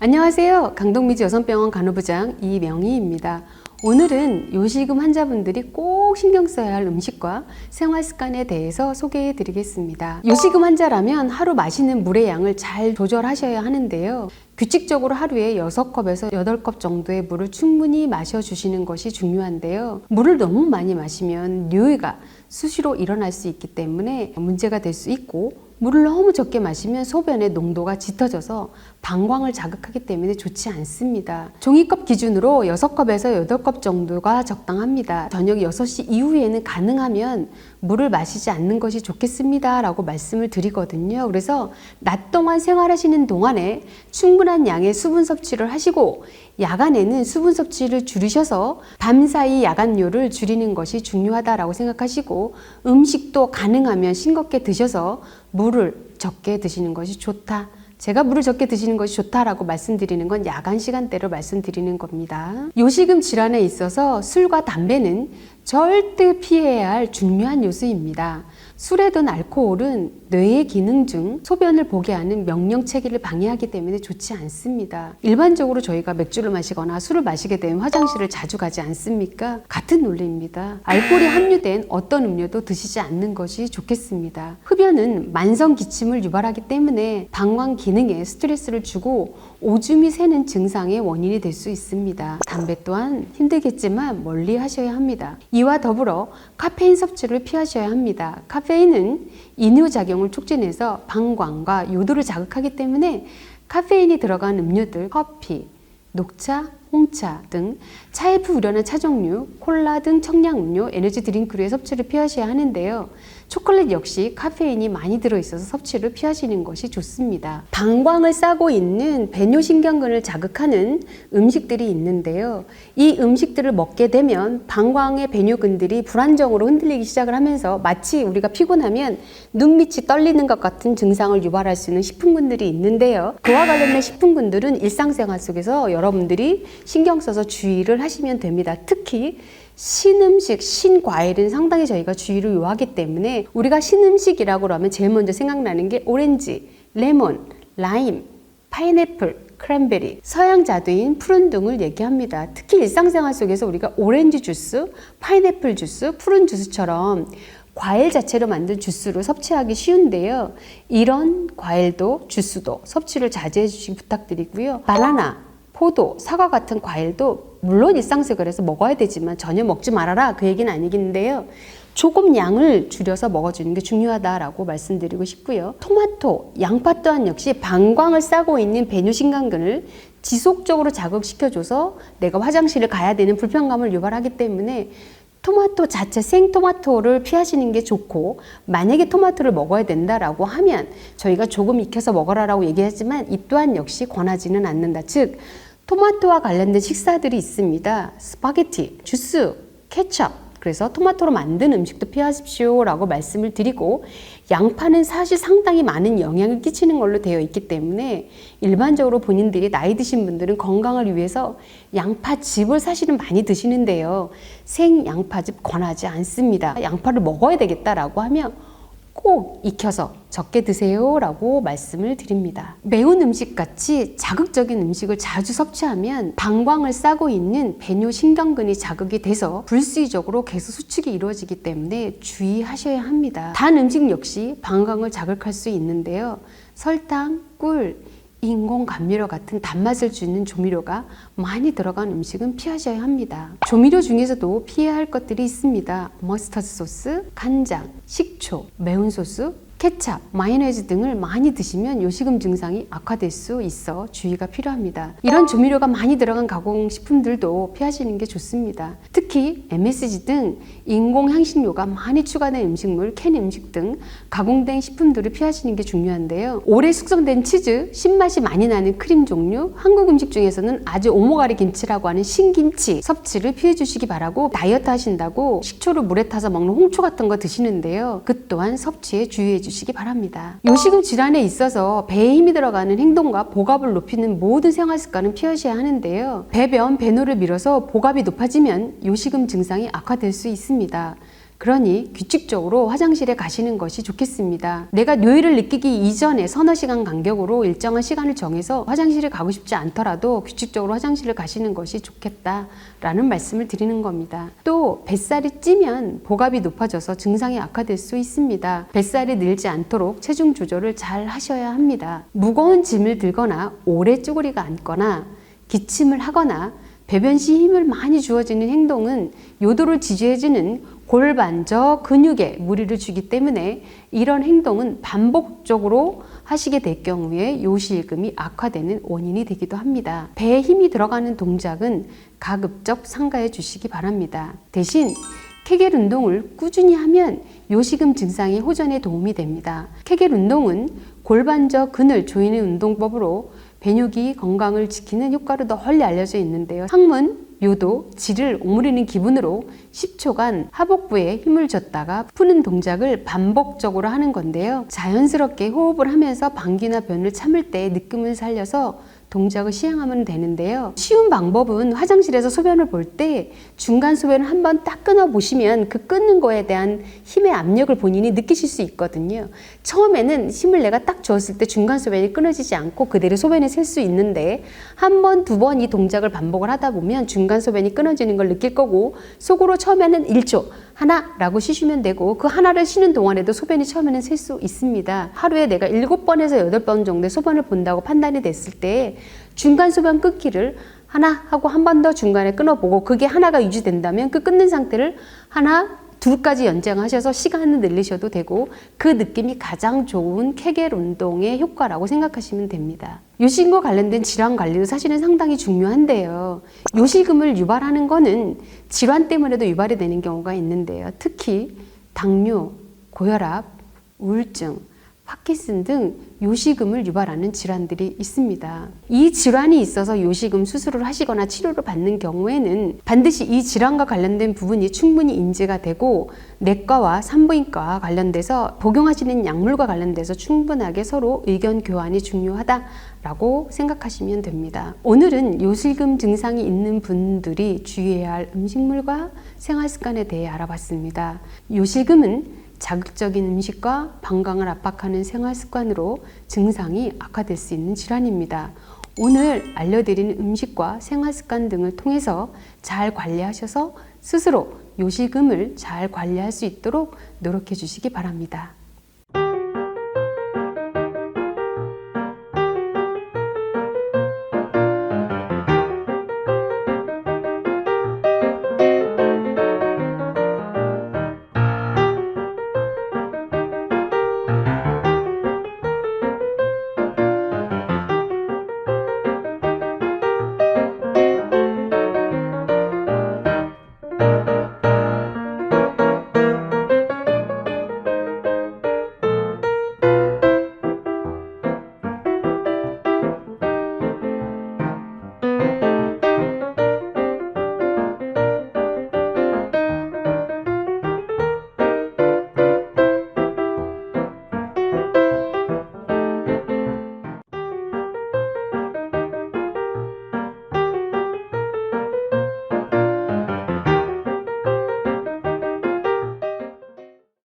안녕하세요. 강동미지 여성병원 간호부장 이명희입니다. 오늘은 요실금 환자분들이 꼭 신경 써야 할 음식과 생활 습관에 대해서 소개해 드리겠습니다. 요실금 환자라면 하루 마시는 물의 양을 잘 조절하셔야 하는데요. 규칙적으로 하루에 6컵에서 8컵 정도의 물을 충분히 마셔주시는 것이 중요한데요. 물을 너무 많이 마시면 뇨의가 수시로 일어날 수 있기 때문에 문제가 될 수 있고, 물을 너무 적게 마시면 소변의 농도가 짙어져서 방광을 자극하기 때문에 좋지 않습니다. 종이컵 기준으로 6컵에서 8컵 정도가 적당합니다. 저녁 6시 이후에는 가능하면 물을 마시지 않는 것이 좋겠습니다 라고 말씀을 드리거든요. 그래서 낮 동안 생활하시는 동안에 충분한 양의 수분 섭취를 하시고, 야간에는 수분 섭취를 줄이셔서 밤사이 야간료를 줄이는 것이 중요하다고 생각하시고, 음식도 가능하면 싱겁게 드셔서 물을 적게 드시는 것이 좋다. 제가 물을 적게 드시는 것이 좋다라고 말씀드리는 건 야간 시간대로 말씀드리는 겁니다. 요실금 질환에 있어서 술과 담배는 절대 피해야 할 중요한 요소입니다. 술이든 알코올은 뇌의 기능 중 소변을 보게 하는 명령체계를 방해하기 때문에 좋지 않습니다. 일반적으로 저희가 맥주를 마시거나 술을 마시게 되면 화장실을 자주 가지 않습니까? 같은 논리입니다. 알코올이 함유된 어떤 음료도 드시지 않는 것이 좋겠습니다. 흡연은 만성 기침을 유발하기 때문에 방광 기능에 스트레스를 주고 오줌이 새는 증상의 원인이 될 수 있습니다. 담배 또한 힘들겠지만 멀리 하셔야 합니다. 이와 더불어 카페인 섭취를 피하셔야 합니다. 카페인은 이뇨작용을 촉진해서 방광과 요도를 자극하기 때문에 카페인이 들어간 음료들, 커피, 녹차, 홍차 등 차에 우려낸 차 종류, 콜라 등 청량음료, 에너지 드링크류의 섭취를 피하셔야 하는데요. 초콜릿 역시 카페인이 많이 들어있어서 섭취를 피하시는 것이 좋습니다. 방광을 싸고 있는 배뇨신경근을 자극하는 음식들이 있는데요. 이 음식들을 먹게 되면 방광의 배뇨근들이 불안정으로 흔들리기 시작을 하면서 마치 우리가 피곤하면 눈밑이 떨리는 것 같은 증상을 유발할 수 있는 식품군들이 있는데요. 그와 관련된 식품군들은 일상생활 속에서 여러분들이 신경 써서 주의를 하시면 됩니다. 특히 신음식, 신과일은 상당히 저희가 주의를 요하기 때문에 우리가 신음식이라고 하면 제일 먼저 생각나는 게 오렌지, 레몬, 라임, 파인애플, 크랜베리, 서양 자두인 푸른 등을 얘기합니다. 특히 일상생활 속에서 우리가 오렌지 주스, 파인애플 주스, 푸른 주스처럼 과일 자체로 만든 주스를 섭취하기 쉬운데요. 이런 과일도 주스도 섭취를 자제해 주시기 부탁드리고요. 바나나, 포도, 사과 같은 과일도 물론 일상생활에서 먹어야 되지만 전혀 먹지 말아라 그 얘기는 아니긴데요. 조금 양을 줄여서 먹어주는 게 중요하다라고 말씀드리고 싶고요. 토마토, 양파 또한 역시 방광을 싸고 있는 배뇨신경근을 지속적으로 자극시켜줘서 내가 화장실을 가야 되는 불편감을 유발하기 때문에 토마토 자체 생토마토를 피하시는 게 좋고, 만약에 토마토를 먹어야 된다라고 하면 저희가 조금 익혀서 먹어라라고 얘기하지만 이 또한 역시 권하지는 않는다. 즉 토마토와 관련된 식사들이 있습니다. 스파게티, 주스, 케첩, 그래서 토마토로 만든 음식도 피하십시오 라고 말씀을 드리고, 양파는 사실 상당히 많은 영향을 끼치는 걸로 되어 있기 때문에 일반적으로 본인들이 나이 드신 분들은 건강을 위해서 양파즙을 사실은 많이 드시는데요. 생 양파즙 권하지 않습니다. 양파를 먹어야 되겠다라고 하면 꼭 익혀서 적게 드세요 라고 말씀을 드립니다. 매운 음식같이 자극적인 음식을 자주 섭취하면 방광을 싸고 있는 배뇨신경근이 자극이 돼서 불수의적으로 계속 수축이 이루어지기 때문에 주의하셔야 합니다. 단 음식 역시 방광을 자극할 수 있는데요. 설탕, 꿀, 인공 감미료 같은 단맛을 주는 조미료가 많이 들어간 음식은 피하셔야 합니다. 조미료 중에서도 피해야 할 것들이 있습니다. 머스터드 소스, 간장, 식초, 매운 소스, 케찹, 마요네즈 등을 많이 드시면 요실금 증상이 악화될 수 있어 주의가 필요합니다. 이런 조미료가 많이 들어간 가공식품들도 피하시는 게 좋습니다. 특히 MSG 등 인공향신료가 많이 추가된 음식물, 캔 음식 등 가공된 식품들을 피하시는 게 중요한데요. 오래 숙성된 치즈, 신맛이 많이 나는 크림 종류, 한국 음식 중에서는 아주 오모가리 김치라고 하는 신김치 섭취를 피해 주시기 바라고, 다이어트 하신다고 식초를 물에 타서 먹는 홍초 같은 거 드시는데요. 그 또한 섭취에 주의해 주시기 바랍니다. 요실금 질환에 있어서 배에 힘이 들어가는 행동과 복압을 높이는 모든 생활 습관은 피하셔야 하는데요. 배변, 배노를 밀어서 복압이 높아지면 요실금 증상이 악화될 수 있습니다. 그러니 규칙적으로 화장실에 가시는 것이 좋겠습니다. 내가 뇨의를 느끼기 이전에 서너 시간 간격으로 일정한 시간을 정해서 화장실에 가고 싶지 않더라도 규칙적으로 화장실을 가시는 것이 좋겠다라는 말씀을 드리는 겁니다. 또 뱃살이 찌면 복압이 높아져서 증상이 악화될 수 있습니다. 뱃살이 늘지 않도록 체중 조절을 잘 하셔야 합니다. 무거운 짐을 들거나 오래 쭈그리가 앉거나 기침을 하거나 배변 시 힘을 많이 주어지는 행동은 요도를 지지해주는 골반저 근육에 무리를 주기 때문에 이런 행동은 반복적으로 하시게 될 경우에 요실금이 악화되는 원인이 되기도 합니다. 배에 힘이 들어가는 동작은 가급적 삼가해 주시기 바랍니다. 대신 케겔 운동을 꾸준히 하면 요실금 증상의 호전에 도움이 됩니다. 케겔 운동은 골반저 근을 조이는 운동법으로 배뇨기 건강을 지키는 효과로 널리 알려져 있는데요. 항문, 요도, 지를 오므리는 기분으로 10초간 하복부에 힘을 줬다가 푸는 동작을 반복적으로 하는 건데요. 자연스럽게 호흡을 하면서 방귀나 변을 참을 때 느낌을 살려서 동작을 시행하면 되는데요. 쉬운 방법은 화장실에서 소변을 볼 때 중간 소변을 한번 딱 끊어 보시면 그 끊는 거에 대한 힘의 압력을 본인이 느끼실 수 있거든요. 처음에는 힘을 내가 딱 줬을 때 중간 소변이 끊어지지 않고 그대로 소변이 셀 수 있는데 한 번, 두 번 이 동작을 반복을 하다 보면 중간 소변이 끊어지는 걸 느낄 거고 속으로 처음에는 1초 하나라고 쉬시면 되고 그 하나를 쉬는 동안에도 소변이 처음에는 셀 수 있습니다. 하루에 내가 7번에서 8번 정도의 소변을 본다고 판단이 됐을 때 중간 소변 끊기를 하나 하고 한 번 더 중간에 끊어보고 그게 하나가 유지된다면 그 끊는 상태를 하나, 둘까지 연장하셔서 시간을 늘리셔도 되고 그 느낌이 가장 좋은 케겔 운동의 효과라고 생각하시면 됩니다. 요실금과 관련된 질환 관리도 사실은 상당히 중요한데요. 요실금을 유발하는 거는 질환 때문에도 유발이 되는 경우가 있는데요. 특히 당뇨, 고혈압, 우울증, 파킨슨 등 요실금을 유발하는 질환들이 있습니다. 이 질환이 있어서 요실금 수술을 하시거나 치료를 받는 경우에는 반드시 이 질환과 관련된 부분이 충분히 인지가 되고 내과와 산부인과와 관련돼서 복용하시는 약물과 관련돼서 충분하게 서로 의견 교환이 중요하다라고 생각하시면 됩니다. 오늘은 요실금 증상이 있는 분들이 주의해야 할 음식물과 생활습관에 대해 알아봤습니다. 요실금은 자극적인 음식과 방광을 압박하는 생활 습관으로 증상이 악화될 수 있는 질환입니다. 오늘 알려드린 음식과 생활 습관 등을 통해서 잘 관리하셔서 스스로 요실금을 잘 관리할 수 있도록 노력해 주시기 바랍니다.